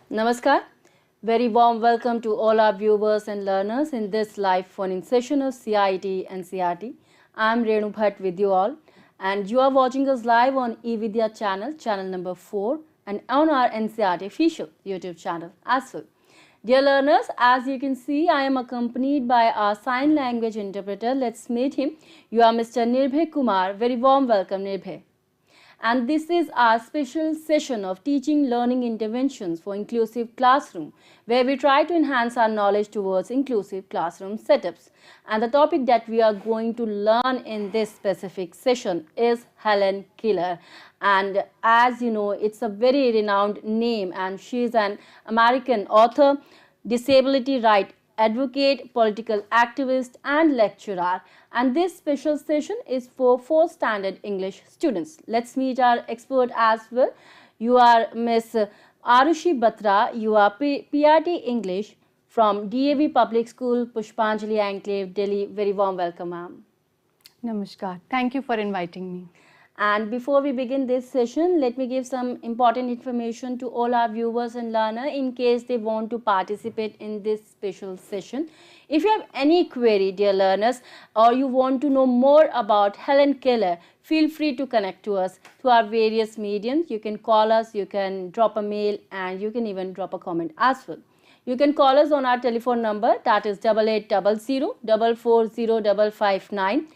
Namaskar. Very warm welcome to all our viewers and learners in this live phone-in session of CIT and CRT. I am Renu Bhatt with you all, and you are watching us live on eVidya channel, channel number 4, and on our ncertofficial YouTube channel as well. Dear learners, as you can see, I am accompanied by our sign language interpreter. Let's meet him. You are Mr. Nirbhay Kumar. Very warm welcome, Nirbhay. And this is our special session of teaching learning interventions for inclusive classroom, where we try to enhance our knowledge towards inclusive classroom setups. And the topic that we are going to learn in this specific session is Helen Keller. And as you know, it's a very renowned name, and she is an American author, disability right advocate, political activist and lecturer, and this special session is for 4th standard English students. Let's meet our expert as well. You are Miss Arushi Batra. You are PRT English from DAV Public School, Pushpanjali Enclave, Delhi. Very warm welcome, ma'am. Namaskar. Thank you for inviting me. And before we begin this session, let me give some important information to all our viewers and learners in case they want to participate in this special session. If you have any query, dear learners, or you want to know more about Helen Keller, feel free to connect to us through our various mediums. You can call us, you can drop a mail, and you can even drop a comment as well. You can call us on our telephone number, that is 8800 440 559.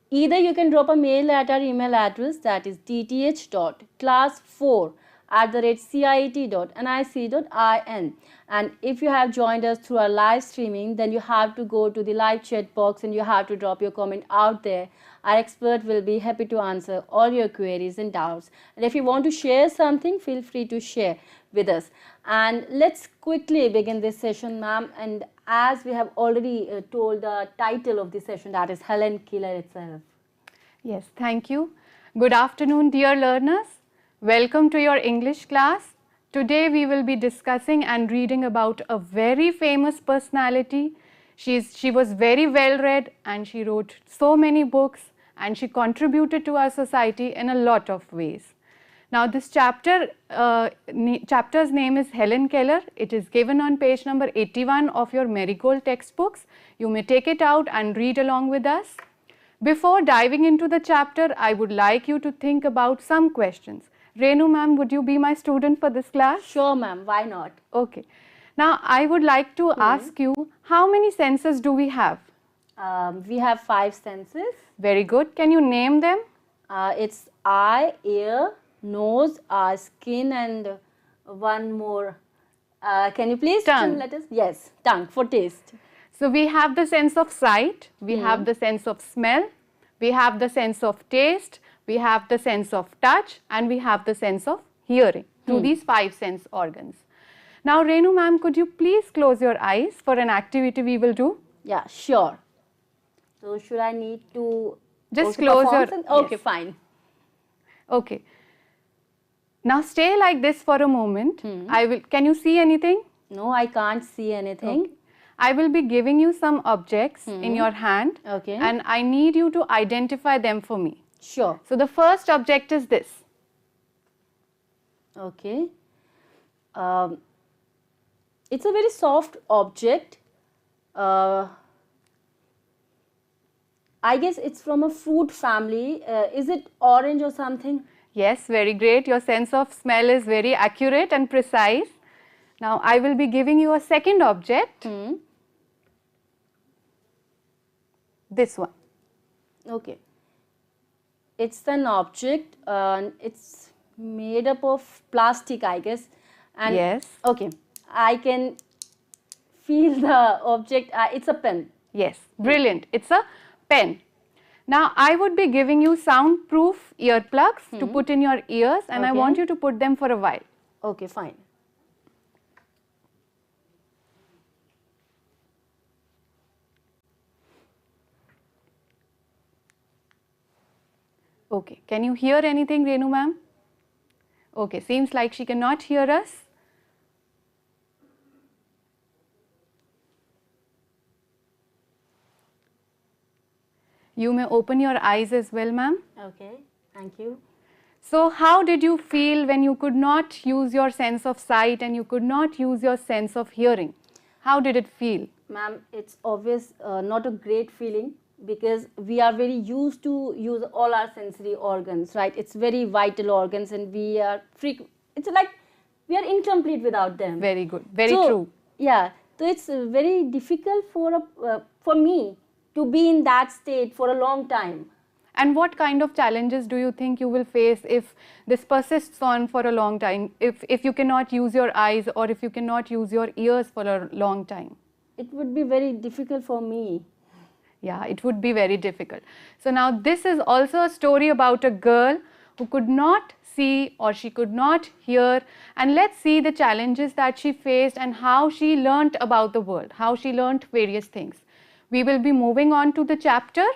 Either you can drop a mail at our email address, that is dth.class4@cit.nic.in. And if you have joined us through our live streaming, then you have to go to the live chat box and you have to drop your comment out there. Our expert will be happy to answer all your queries and doubts. And if you want to share something, feel free to share with us. And let's quickly begin this session, ma'am. And as we have already told the title of the session, that is Helen Keller itself. Yes, thank you. Good afternoon, dear learners. Welcome to your English class. Today we will be discussing and reading about a very famous personality. She was very well read and she wrote so many books and she contributed to our society in a lot of ways. Now this chapter's name is Helen Keller. It is given on page number 81 of your Marigold textbooks. You may take it out and read along with us. Before diving into the chapter, I would like you to think about some questions. Renu ma'am, would you be my student for this class? Sure, ma'am. Why not? Okay. Now I would like to ask you, how many senses do we have? We have 5 senses. Very good. Can you name them? It's eye, ear, nose, skin, and one more. Can you please Tongue. let us? Yes, tongue for taste. So we have the sense of sight, we have the sense of smell, we have the sense of taste, we have the sense of touch, and we have the sense of hearing through these 5 sense organs. Now Renu ma'am, could you please close your eyes for an activity we will do? Yeah, sure. So should I need to Just also close perform your... some? Okay, yes. fine. Okay. Now stay like this for a moment. Can you see anything? No, I can't see anything. Okay. I will be giving you some objects in your hand, and I need you to identify them for me. Sure. So the first object is this. Okay. It's a very soft object. I guess it's from a fruit family. Is it orange or something? Yes, very great. Your sense of smell is very accurate and precise. Now I will be giving you a second object. This one. Okay. It's an object. It's made up of plastic, I guess. And yes. Okay. I can feel the object. It's a pen. Yes. Brilliant. It's a pen. Now I would be giving you soundproof earplugs to put in your ears, and I want you to put them for a while. Okay, fine. Okay, can you hear anything, Renu ma'am? Okay, seems like she cannot hear us. You may open your eyes as well, ma'am. Okay, thank you. So how did you feel when you could not use your sense of sight and you could not use your sense of hearing? How did it feel? Ma'am, it's obvious not a great feeling, because we are very used to use all our sensory organs, right? It's very vital organs, and we are it's like we are incomplete without them. Very good, very So, true. Yeah, so it's very difficult for me to be in that state for a long time. And what kind of challenges do you think you will face if this persists on for a long time? If you cannot use your eyes or if you cannot use your ears for a long time? It would be very difficult for me. Yeah, it would be very difficult. So now this is also a story about a girl who could not see or she could not hear, and let's see the challenges that she faced and how she learnt about the world, how she learnt various things. We will be moving on to the chapter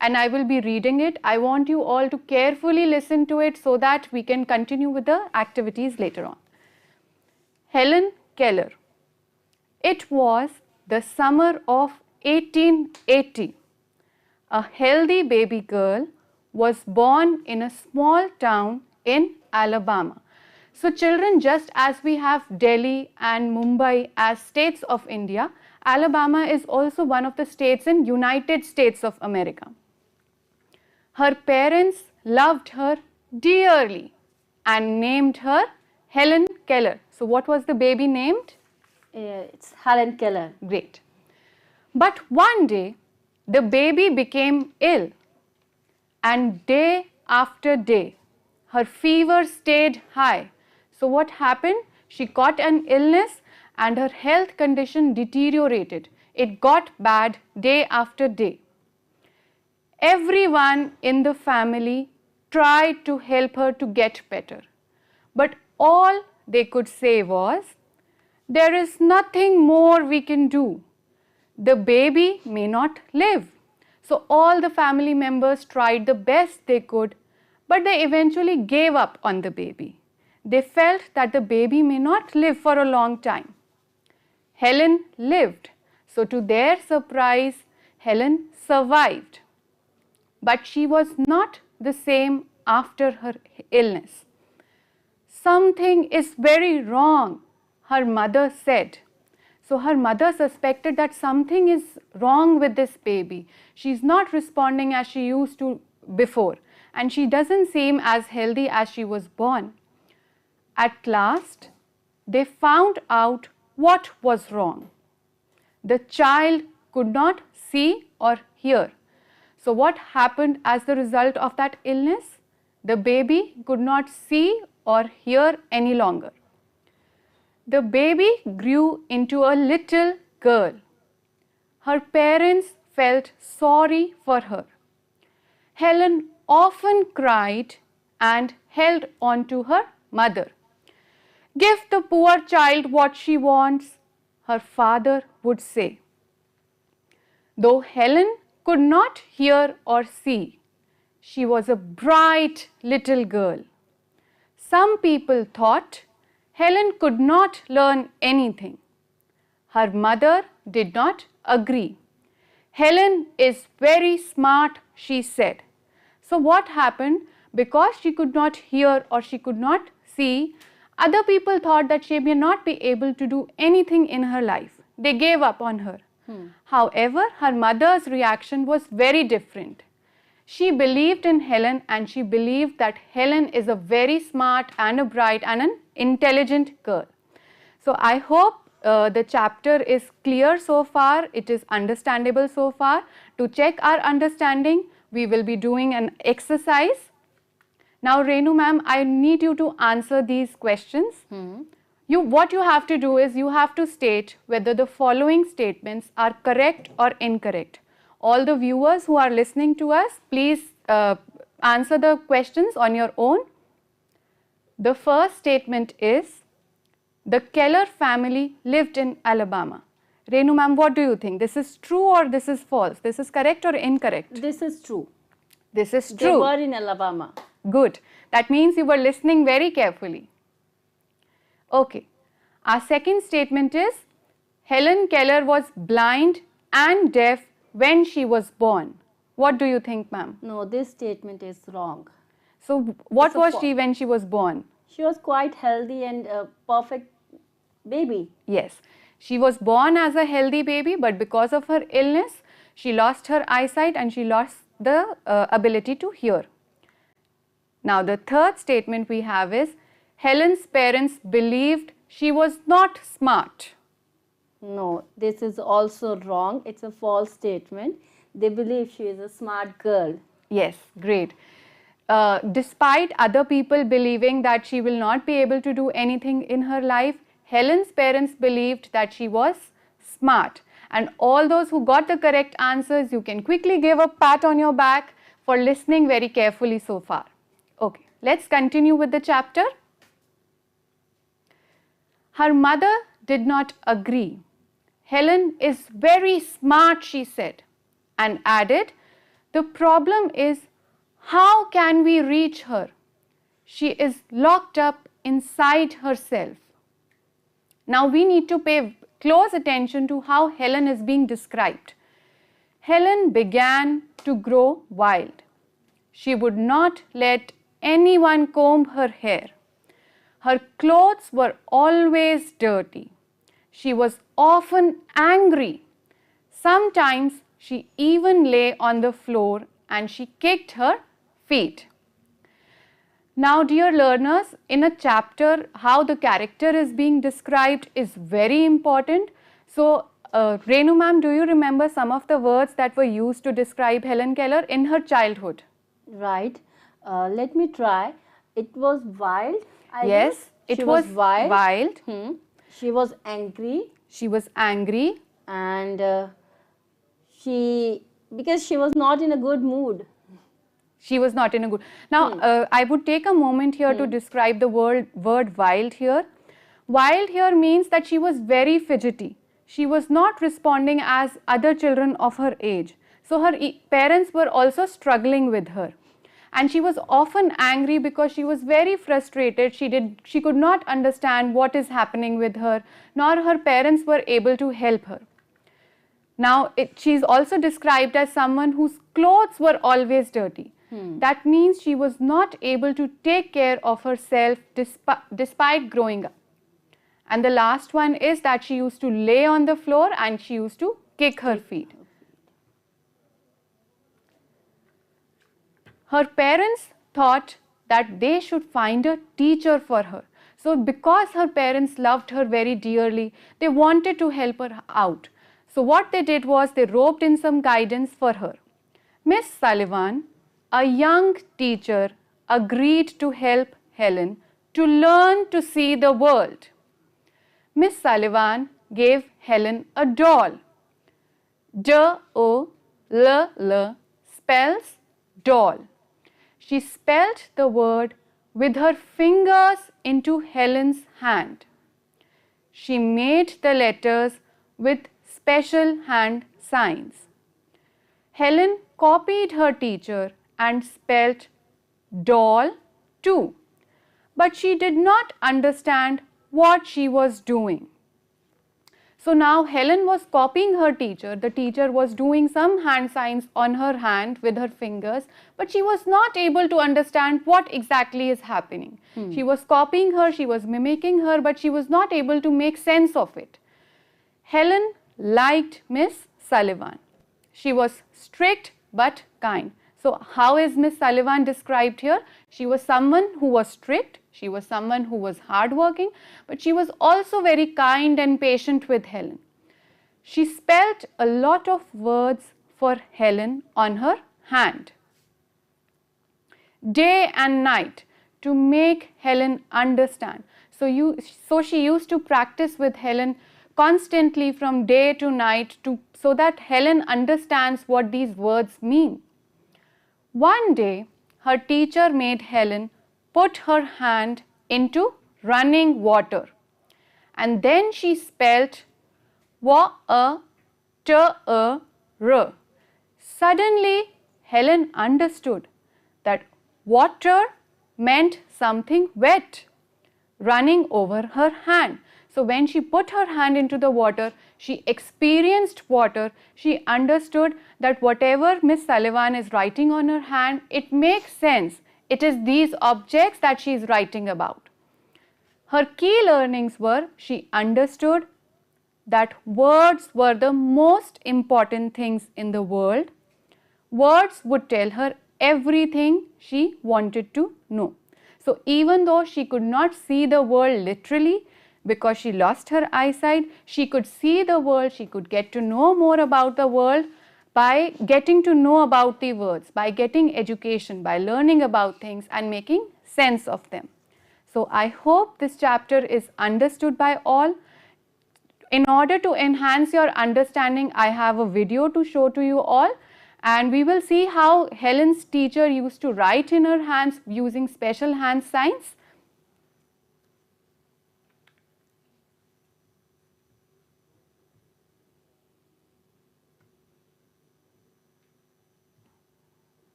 and I will be reading it. I want you all to carefully listen to it so that we can continue with the activities later on. Helen Keller. It was the summer of 1880. A healthy baby girl was born in a small town in Alabama. So children, just as we have Delhi and Mumbai as states of India, Alabama is also one of the states in United States of America. Her parents loved her dearly and named her Helen Keller. So what was the baby named? It's Helen Keller. Great. But one day, the baby became ill, and day after day, her fever stayed high. So what happened? She caught an illness and her health condition deteriorated. It got bad day after day. Everyone in the family tried to help her to get better, but all they could say was, "There is nothing more we can do. The baby may not live." So all the family members tried the best they could, but they eventually gave up on the baby. They felt that the baby may not live for a long time. Helen lived. So to their surprise, Helen survived. But she was not the same after her illness. "Something is very wrong," her mother said. So her mother suspected that something is wrong with this baby. She's not responding as she used to before, and she doesn't seem as healthy as she was born. At last, they found out what was wrong. The child could not see or hear. So what happened as the result of that illness? The baby could not see or hear any longer. The baby grew into a little girl. Her parents felt sorry for her. Helen often cried and held on to her mother. "Give the poor child what she wants," her father would say. Though Helen could not hear or see, she was a bright little girl. Some people thought Helen could not learn anything. Her mother did not agree. "Helen is very smart," she said. So what happened? Because she could not hear or she could not see, other people thought that she may not be able to do anything in her life. They gave up on her. However, her mother's reaction was very different. She believed in Helen and she believed that Helen is a very smart and a bright and an intelligent girl. So I hope the chapter is clear so far, it is understandable so far. To check our understanding, we will be doing an exercise. Now Renu ma'am, I need you to answer these questions. What you have to do is you have to state whether the following statements are correct or incorrect. All the viewers who are listening to us, please answer the questions on your own. The first statement is, the Keller family lived in Alabama. Renu ma'am, what do you think? This is true or this is false? This is correct or incorrect? This is true. This is true. They were in Alabama. Good. That means you were listening very carefully. Okay. Our second statement is, Helen Keller was blind and deaf when she was born. What do you think, ma'am? No, this statement is wrong. So what It's a was she when she was born? She was quite healthy and a perfect baby. Yes, she was born as a healthy baby, but because of her illness, she lost her eyesight and she lost the ability to hear. Now, the third statement we have is, Helen's parents believed she was not smart. No, this is also wrong. It's a false statement. They believe she is a smart girl. Yes, great. Despite other people believing that she will not be able to do anything in her life, Helen's parents believed that she was smart. And all those who got the correct answers, you can quickly give a pat on your back for listening very carefully so far. Okay, let's continue with the chapter. Her mother did not agree. Helen is very smart, she said, and added, the problem is, how can we reach her? She is locked up inside herself. Now we need to pay close attention to how Helen is being described. Helen began to grow wild. She would not let anyone comb her hair. Her clothes were always dirty. She was often angry. Sometimes she even lay on the floor and she kicked her feet. Now, dear learners, in a chapter, how the character is being described is very important. So, Renu ma'am, do you remember some of the words that were used to describe Helen Keller in her childhood? Right. Let me try. It was wild. Yes, it was wild. She was angry. She was angry. And because she was not in a good mood. She was not in a good... Now, I would take a moment here to describe the word wild here. Wild here means that she was very fidgety. She was not responding as other children of her age. So, her parents were also struggling with her. And she was often angry because she was very frustrated. She could not understand what is happening with her, nor her parents were able to help her. Now, she is also described as someone whose clothes were always dirty. That means she was not able to take care of herself despite growing up. And the last one is that she used to lay on the floor and she used to kick her feet. Her parents thought that they should find a teacher for her. So, because her parents loved her very dearly, they wanted to help her out. So, what they did was they roped in some guidance for her. Miss Sullivan, a young teacher, agreed to help Helen to learn to see the world. Miss Sullivan gave Helen a doll. D-O-L-L spells doll. She spelled the word with her fingers into Helen's hand. She made the letters with special hand signs. Helen copied her teacher and spelt doll too, but she did not understand what she was doing. So now Helen was copying her teacher. The teacher was doing some hand signs on her hand with her fingers, but she was not able to understand what exactly is happening. She was copying her, she was mimicking her, but she was not able to make sense of it. Helen liked Miss Sullivan. She was strict but kind. So how is Miss Sullivan described here? She was someone who was strict, she was someone who was hardworking, but she was also very kind and patient with Helen. She spelt a lot of words for Helen on her hand, day and night, to make Helen understand. So she used to practice with Helen constantly from day to night so that Helen understands what these words mean. One day, her teacher made Helen put her hand into running water, and then she spelt wa-a-t-a-r. Suddenly, Helen understood that water meant something wet running over her hand. So when she put her hand into the water, she experienced water. She understood that whatever Miss Sullivan is writing on her hand, it makes sense. it is these objects that she is writing about. Her key learnings were she understood that words were the most important things in the world. Words would tell her everything she wanted to know. So even though she could not see the world literally because she lost her eyesight, she could see the world, she could get to know more about the world by getting to know about the words, by getting education, by learning about things and making sense of them. So I hope this chapter is understood by all. In order to enhance your understanding, I have a video to show to you all, and we will see how Helen's teacher used to write in her hands using special hand signs.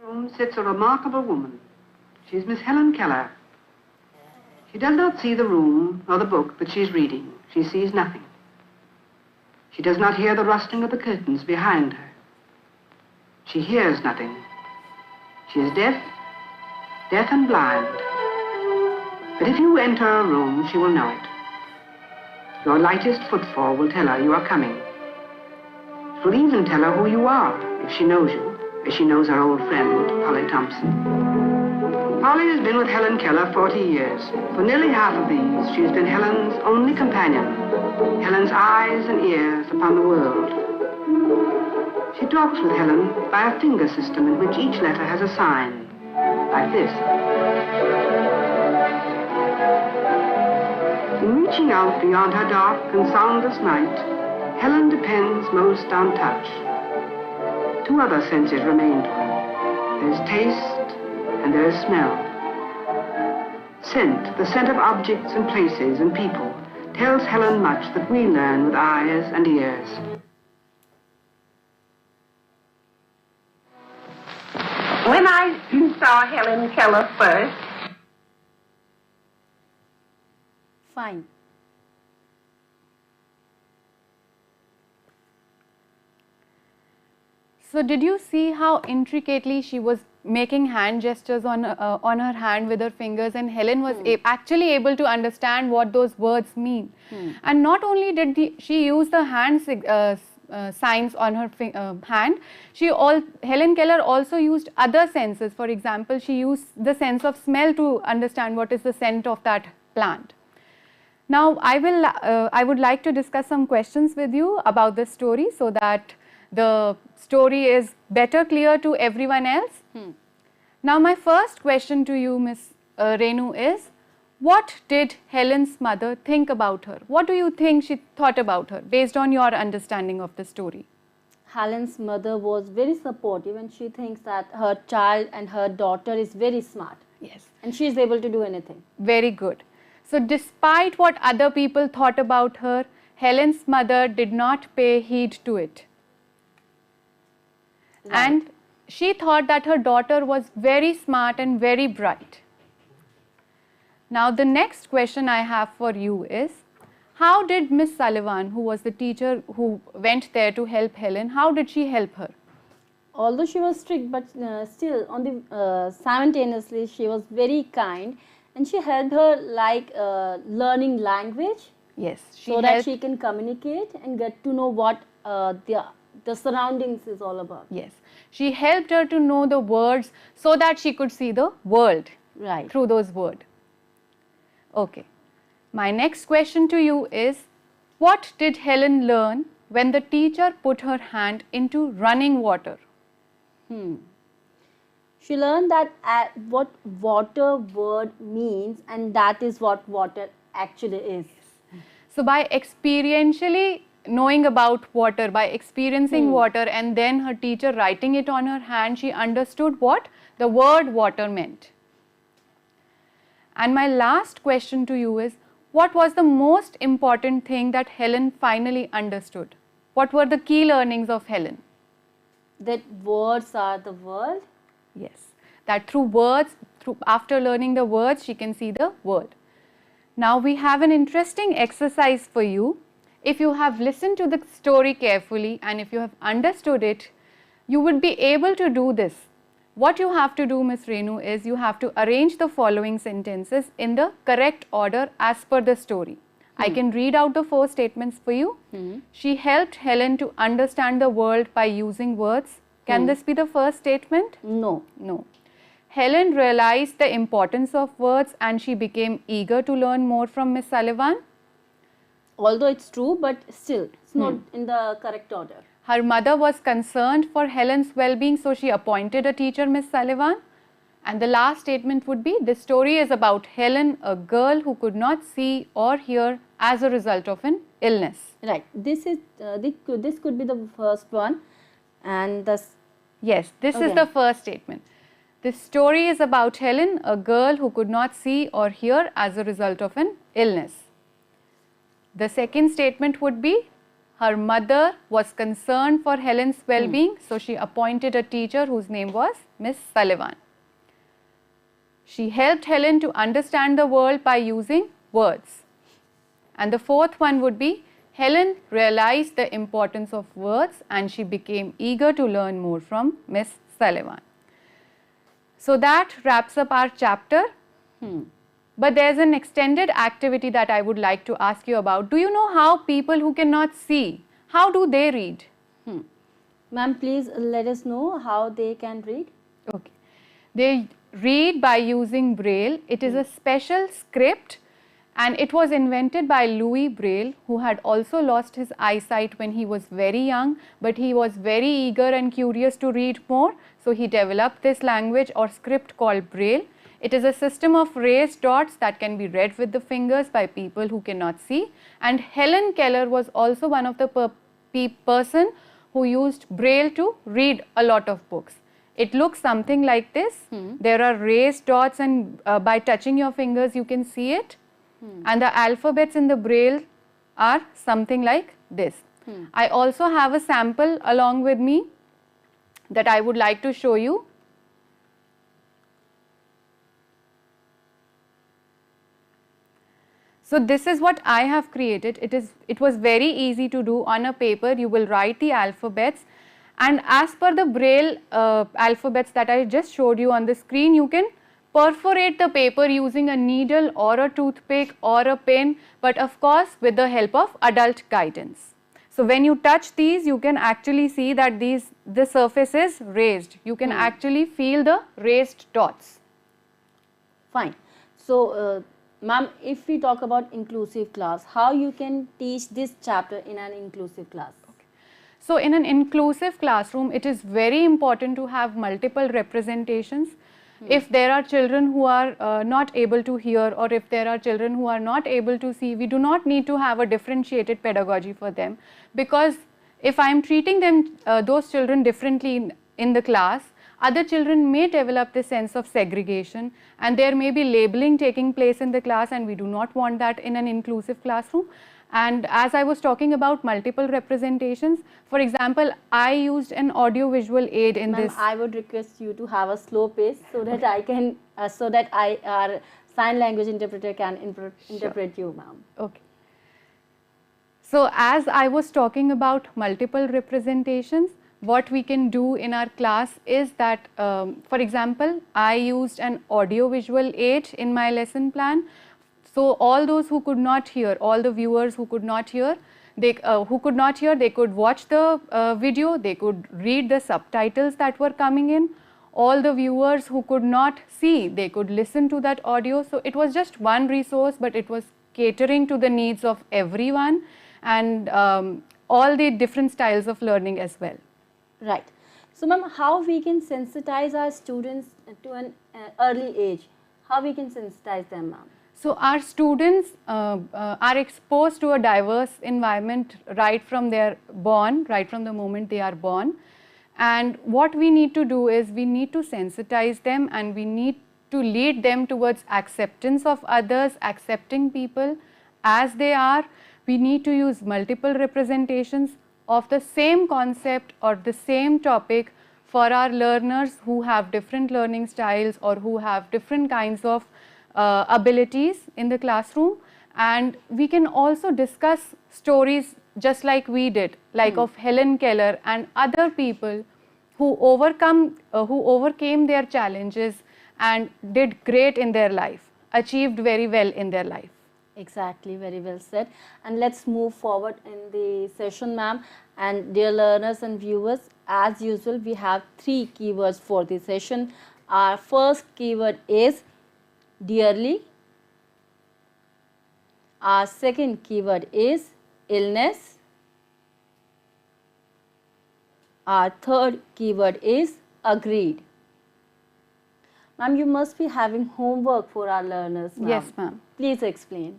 Room sits a remarkable woman. She is Miss Helen Keller. She does not see the room or the book that she is reading. She sees nothing. She does not hear the rustling of the curtains behind her. She hears nothing. She is deaf and blind. But if you enter a room, she will know it. Your lightest footfall will tell her you are coming. It will even tell her who you are, if she knows you, as she knows her old friend, Polly Thompson. Polly has been with Helen Keller 40 years. For nearly half of these, she has been Helen's only companion, Helen's eyes and ears upon the world. She talks with Helen by a finger system in which each letter has a sign, like this. In reaching out beyond her dark and soundless night, Helen depends most on touch. Two other senses remain to her. There is taste and there is smell. Scent, the scent of objects and places and people, tells Helen much that we learn with eyes and ears. When I saw Helen Keller first, Fine. So did you see how intricately she was making hand gestures on her hand with her fingers, and Helen was actually able to understand what those words mean. And not only did she use the hand signs on her hand, Helen Keller also used other senses. For example, she used the sense of smell to understand what is the scent of that plant. Now I would like to discuss some questions with you about this story so that the story is better clear to everyone else. Now my first question to you, Miss Renu, is what did Helen's mother think about her? What do you think she thought about her based on your understanding of the story? Helen's mother was very supportive and she thinks that her child and her daughter is very smart. Yes. And she is able to do anything. Very good. So despite what other people thought about her, Helen's mother did not pay heed to it. Right. And she thought that her daughter was very smart and very bright. Now the next question I have for you is, how did Miss Sullivan, who was the teacher who went there to help Helen, how did she help her? Although she was strict, but still on the simultaneously she was very kind, and she helped her like learning language. Yes, so that she can communicate and get to know what the surroundings is all about. Yes, she helped her to know the words so that she could see the world through those words. Okay, my next question to you is, what did Helen learn when the teacher put her hand into running water? She learned that what water word means, and that is what water actually is. So by experientially knowing about water, by experiencing water, and then her teacher writing it on her hand, she understood what the word water meant. And my last question to you is, what was the most important thing that Helen finally understood? What were the key learnings of Helen? That words are the world. Yes, that through words, after learning the words, she can see the world. Now we have an interesting exercise for you. If you have listened to the story carefully and if you have understood it, you would be able to do this. What you have to do, Miss Renu, is you have to arrange the following sentences in the correct order as per the story. I can read out the 4 statements for you. She helped Helen to understand the world by using words. Can this be the first statement? No. No. Helen realized the importance of words and she became eager to learn more from Miss Sullivan. Although it's true, but still, it's not in the correct order. Her mother was concerned for Helen's well-being, so she appointed a teacher, Miss Sullivan. And the last statement would be, this story is about Helen, a girl who could not see or hear as a result of an illness. Right. This is this could be the first one, and Yes, this is the first statement. This story is about Helen, a girl who could not see or hear as a result of an illness. The second statement would be, her mother was concerned for Helen's well-being, so she appointed a teacher whose name was Miss Sullivan. She helped Helen to understand the world by using words. And the fourth one would be, Helen realized the importance of words and she became eager to learn more from Miss Sullivan. So that wraps up our chapter. But there's an extended activity that I would like to ask you about. Do you know how people who cannot see, how do they read? Ma'am, please let us know how they can read. Okay. They read by using Braille. It is a special script and it was invented by Louis Braille, who had also lost his eyesight when he was very young, but he was very eager and curious to read more. So he developed this language or script called Braille. It is a system of raised dots that can be read with the fingers by people who cannot see. And Helen Keller was also one of the person who used Braille to read a lot of books. It looks something like this. There are raised dots and by touching your fingers you can see it. And the alphabets in the Braille are something like this. I also have a sample along with me that I would like to show you. So this is what I have created. It was very easy to do. On a paper you will write the alphabets, and as per the Braille alphabets that I just showed you on the screen, you can perforate the paper using a needle or a toothpick or a pen, but of course with the help of adult guidance. So when you touch these, you can actually see that the surface is raised. You can actually feel the raised dots. Fine. So ma'am, if we talk about inclusive class, how you can teach this chapter in an inclusive class? So in an inclusive classroom, it is very important to have multiple representations. If there are children who are not able to hear, or if there are children who are not able to see, we do not need to have a differentiated pedagogy for them, because if I am treating them, those children differently in the class, other children may develop this sense of segregation and there may be labeling taking place in the class, and we do not want that in an inclusive classroom. And as I was talking about multiple representations, for example, I used an audio-visual aid in this. I would request you to have a slow pace so that I can, our sign language interpreter can interpret you, ma'am. Okay. So as I was talking about multiple representations, what we can do in our class is that, for example, I used an audio-visual aid in my lesson plan. So all those who could not hear, all the viewers who could not hear, they could watch the video, they could read the subtitles that were coming in. All the viewers who could not see, they could listen to that audio. So it was just one resource, but it was catering to the needs of everyone and all the different styles of learning as well. Right. So ma'am, how we can sensitize our students to an early age? How we can sensitize them, ma'am? So our students are exposed to a diverse environment right from their born, right from the moment they are born. And what we need to do is we need to sensitize them, and we need to lead them towards acceptance of others, accepting people as they are. We need to use multiple representations of the same concept or the same topic for our learners who have different learning styles or who have different kinds of abilities in the classroom. And we can also discuss stories just like we did, like of Helen Keller and other people who overcame their challenges and did great in their life, achieved very well in their life. Exactly, very well said. And let's move forward in the session, ma'am. And dear learners and viewers, as usual, we have 3 keywords for the session. Our first keyword is dearly. Our second keyword is illness. Our third keyword is agreed. Ma'am, you must be having homework for our learners now. Yes, ma'am. Please explain.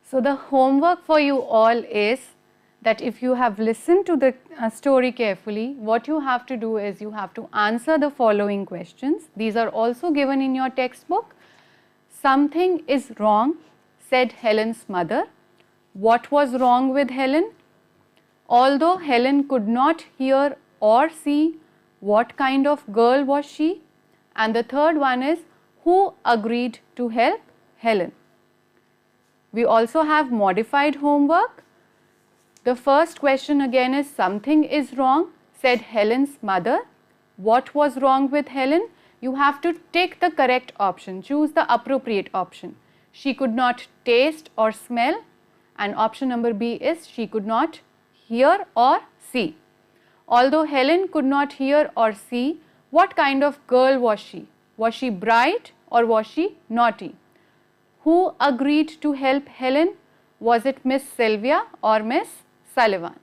So the homework for you all is that if you have listened to the story carefully, what you have to do is you have to answer the following questions. These are also given in your textbook. Something is wrong, said Helen's mother. What was wrong with Helen? Although Helen could not hear or see, what kind of girl was she? And the third one is, who agreed to help Helen? We also have modified homework. The first question again is, something is wrong, said Helen's mother. What was wrong with Helen? You have to take the correct option, choose the appropriate option. She could not taste or smell, and option number B is, she could not hear or see. Although Helen could not hear or see, what kind of girl was she? Was she bright or was she naughty? Who agreed to help Helen? Was it Miss Sylvia or Miss Sullivan?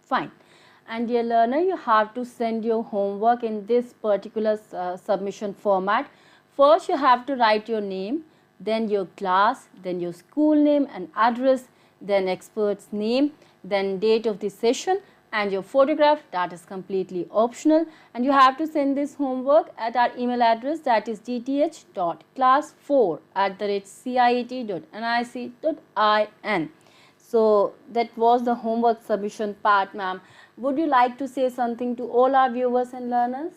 Fine. And dear learner, you have to send your homework in this particular submission format. First, you have to write your name, then your class, then your school name and address, then expert's name, then date of the session, and your photograph. That is completely optional, and you have to send this homework at our email address, that is dth.class4@ciet.nic.in. So that was the homework submission part, ma'am. Would you like to say something to all our viewers and learners?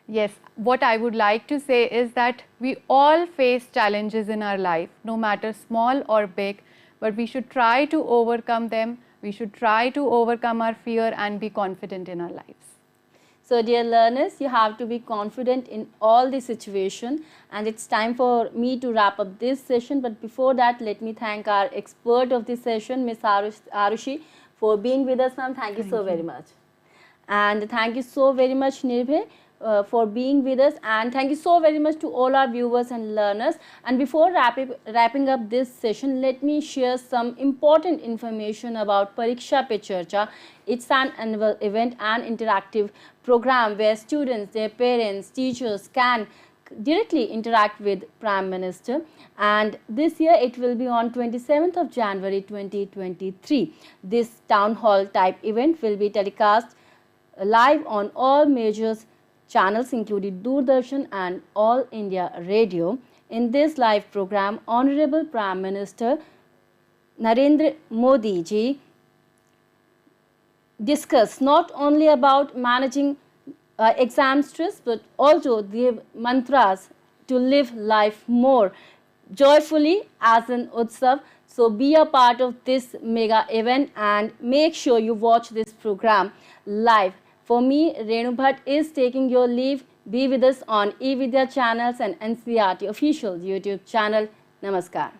Yes, what I would like to say is that we all face challenges in our life, no matter small or big, but we should try to overcome them. We should try to overcome our fear and be confident in our lives. So dear learners, you have to be confident in all the situation, and it's time for me to wrap up this session. But before that, let me thank our expert of this session, Ms. Arushi, for being with us, ma'am. Thank you so very much. And thank you so very much, Nirbhay, for being with us, and thank you so very much to all our viewers and learners. And before wrapping up this session, let me share some important information about Pariksha Pe Charcha. It's an annual event and interactive program where students, their parents, teachers can directly interact with Prime Minister, and this year it will be on 27th of January 2023. This town hall type event will be telecast live on all major channels including Doordarshan and All India Radio. In this live program, Honorable Prime Minister Narendra Modi ji discuss not only about managing exam stress, but also give mantras to live life more joyfully as an Utsav. So be a part of this mega event and make sure you watch this program live. For me, Renu Bhatt is taking your leave. Be with us on eVidya channels and NCRT official YouTube channel. Namaskar.